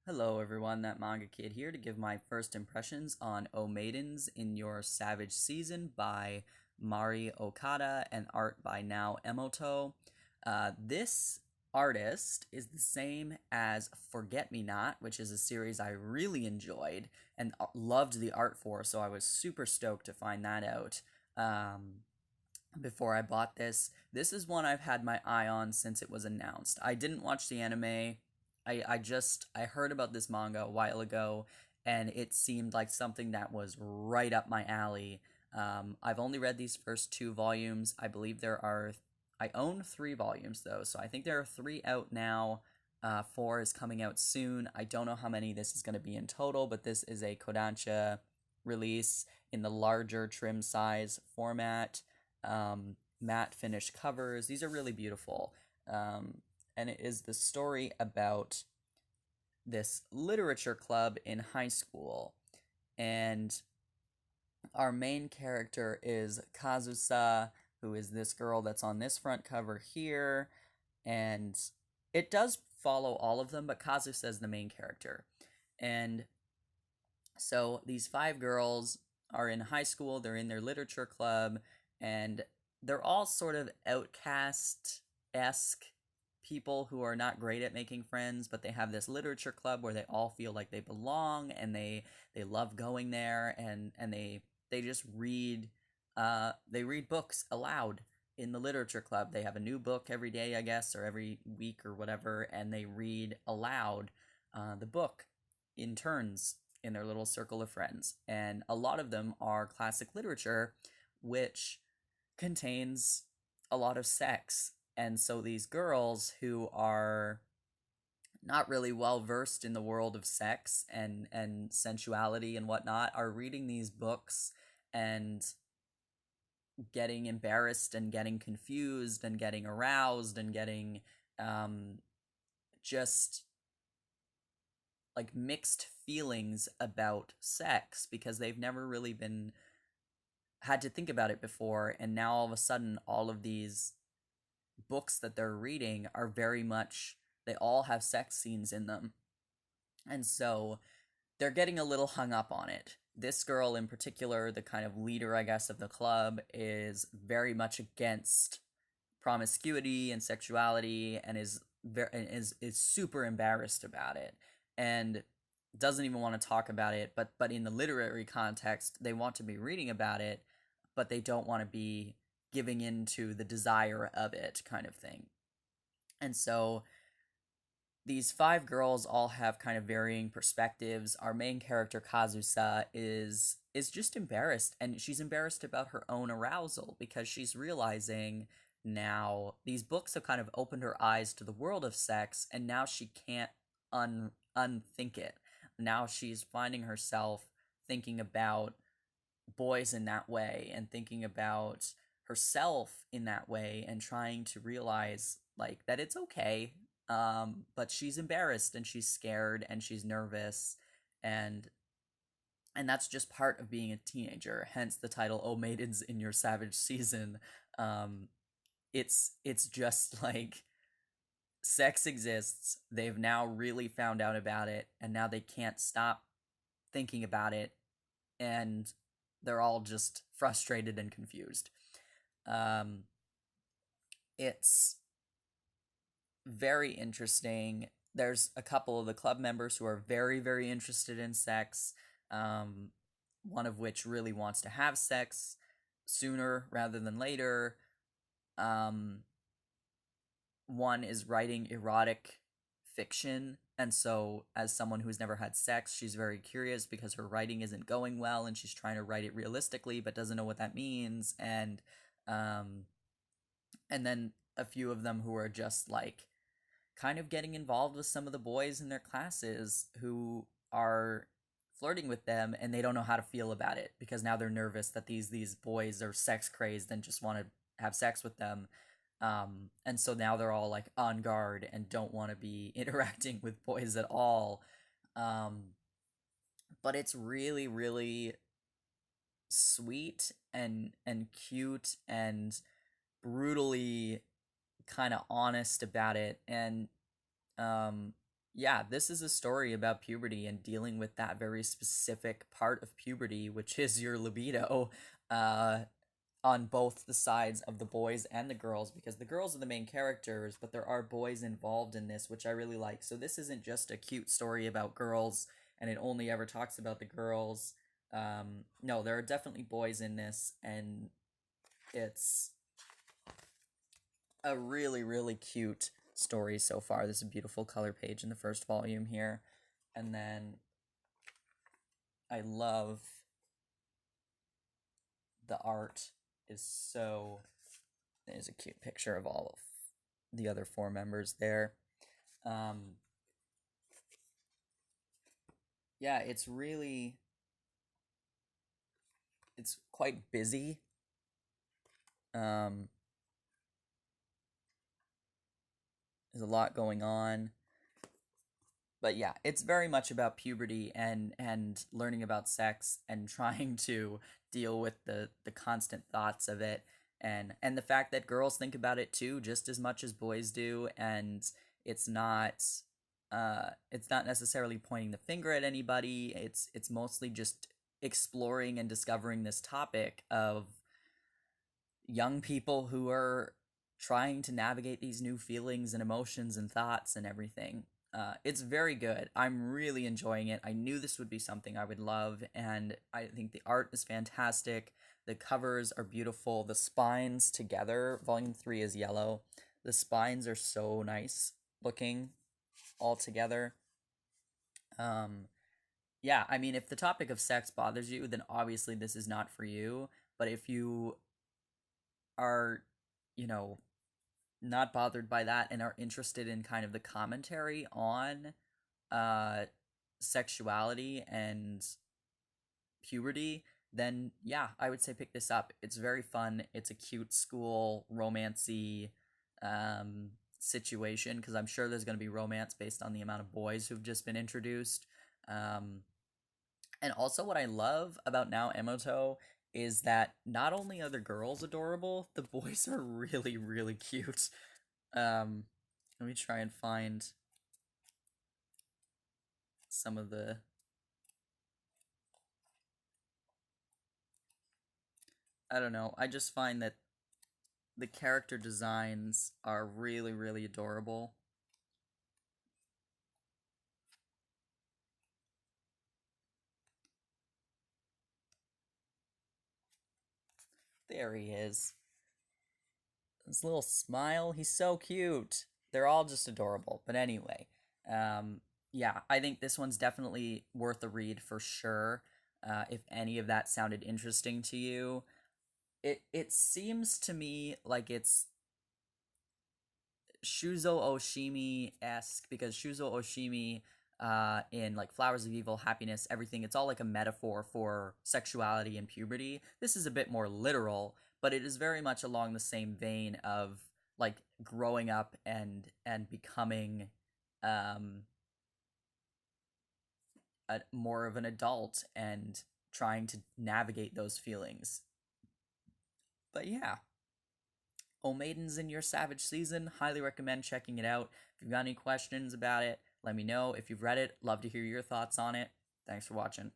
Hello everyone, that Manga Kid here to give my first impressions on Maidens in Your Savage Season by Mari Okada and art by now Emoto. This artist is the same as Forget Me Not, which is a series I really enjoyed and loved the art for, so I was super stoked to find that out. Before I bought this. This is one I've had my eye on since it was announced. I didn't watch the anime. I heard about this manga a while ago, and it seemed like something that was right up my alley. I've only read these first two volumes. I believe there are. I own three volumes though, so I think there are three out now. Four is coming out soon. I don't know how many this is going to be in total, but this is a Kodansha release in the larger trim size format. Matte finish covers. These are really beautiful. And it is the story about this literature club in high school. And our main character is Kazusa, who is this girl that's on this front cover here. And it does follow all of them, but Kazusa is the main character. And so these five girls are in high school, they're in their literature club, and they're all sort of outcast esque people who are not great at making friends, but they have this literature club where they all feel like they belong and they love going there and they just read they read books aloud in the literature club. They have a new book every day, I guess, or every week or whatever, and they read aloud the book in turns in their little circle of friends. And a lot of them are classic literature, which contains a lot of sex. And so these girls who are not really well versed in the world of sex and sensuality and whatnot are reading these books and getting embarrassed and getting confused and getting aroused and getting just like mixed feelings about sex because they've never really been had to think about it before, and now all of a sudden all of these books that they're reading are very much, they all have sex scenes in them. And so they're getting a little hung up on it. This girl in particular, the kind of leader, I guess, of the club, is very much against promiscuity and sexuality and is super embarrassed about it and doesn't even want to talk about it, but in the literary context they want to be reading about it, but they don't want to be giving into the desire of it, kind of thing. And so these five girls all have kind of varying perspectives. Our main character Kazusa is just embarrassed, and she's embarrassed about her own arousal because she's realizing now these books have kind of opened her eyes to the world of sex, and now she can't unthink it. Now she's finding herself thinking about boys in that way and thinking about herself in that way and trying to realize like that it's okay, but she's embarrassed and she's scared and she's nervous, and that's just part of being a teenager, hence the title "Oh Maidens in Your Savage Season." um it's just like sex exists, they've now really found out about it, and now they can't stop thinking about it, and they're all just frustrated and confused. um it's very interesting. There's a couple of the club members who are very, very interested in sex. Um, one of which really wants to have sex sooner rather than later. Um, one is writing erotic fiction, and so as someone who's never had sex, she's very curious because her writing isn't going well, and she's trying to write it realistically, but doesn't know what that means. Um, and then a few of them who are just like kind of getting involved with some of the boys in their classes who are flirting with them, and they don't know how to feel about it because now they're nervous that these boys are sex crazed and just want to have sex with them. And so now they're all like on guard and don't want to be interacting with boys at all. um, but it's really, really sweet and cute and brutally kind of honest about it. And um Yeah, this is a story about puberty and dealing with that very specific part of puberty, which is your libido, uh, on both the sides of the boys and the girls, because the girls are the main characters, but there are boys involved in this, which I really like. So this isn't just a cute story about girls and it only ever talks about the girls. No, there are definitely boys in this, and it's a really, really cute story so far. This is a beautiful color page in the first volume here. And then I love the art is so there's a cute picture of all of the other four members there. Um, yeah, it's quite busy. Um, there's a lot going on. But yeah, it's very much about puberty and learning about sex and trying to deal with the constant thoughts of it, and the fact that girls think about it too just as much as boys do, and it's not it's not necessarily pointing the finger at anybody. It's mostly just exploring and discovering this topic of young people who are trying to navigate these new feelings and emotions and thoughts and everything. It's very good. I'm really enjoying it. I knew this would be something I would love, and I think the art is fantastic. The covers are beautiful. The spines together, volume 3 is yellow. The spines are so nice looking all together. Um, yeah, I mean, if the topic of sex bothers you, then obviously this is not for you. But if you are, you know, not bothered by that and are interested in kind of the commentary on uh sexuality and puberty, then yeah, I would say pick this up. It's very fun. It's a cute school romancy situation, because I'm sure there's going to be romance based on the amount of boys who've just been introduced. Um and also what I love about now Emoto is that not only are the girls adorable, the boys are really, really cute. Um, Let me try and find some of the. I don't know. I just find that the character designs are really, really adorable. There he is. His little smile. He's so cute. They're all just adorable. But anyway, um, yeah, I think this one's definitely worth a read for sure. If any of that sounded interesting to you, it seems to me like it's Shuzo Oshimi esque, because Shuzo Oshimi, in like Flowers of Evil, Happiness, everything, it's all like a metaphor for sexuality and puberty. This is a bit more literal, but it is very much along the same vein of like growing up and becoming um more of an adult and trying to navigate those feelings. But yeah, Oh Maidens in Your Savage Season. Highly recommend checking it out. If you've got any questions about it, let me know. If you've read it, love to hear your thoughts on it. Thanks for watching.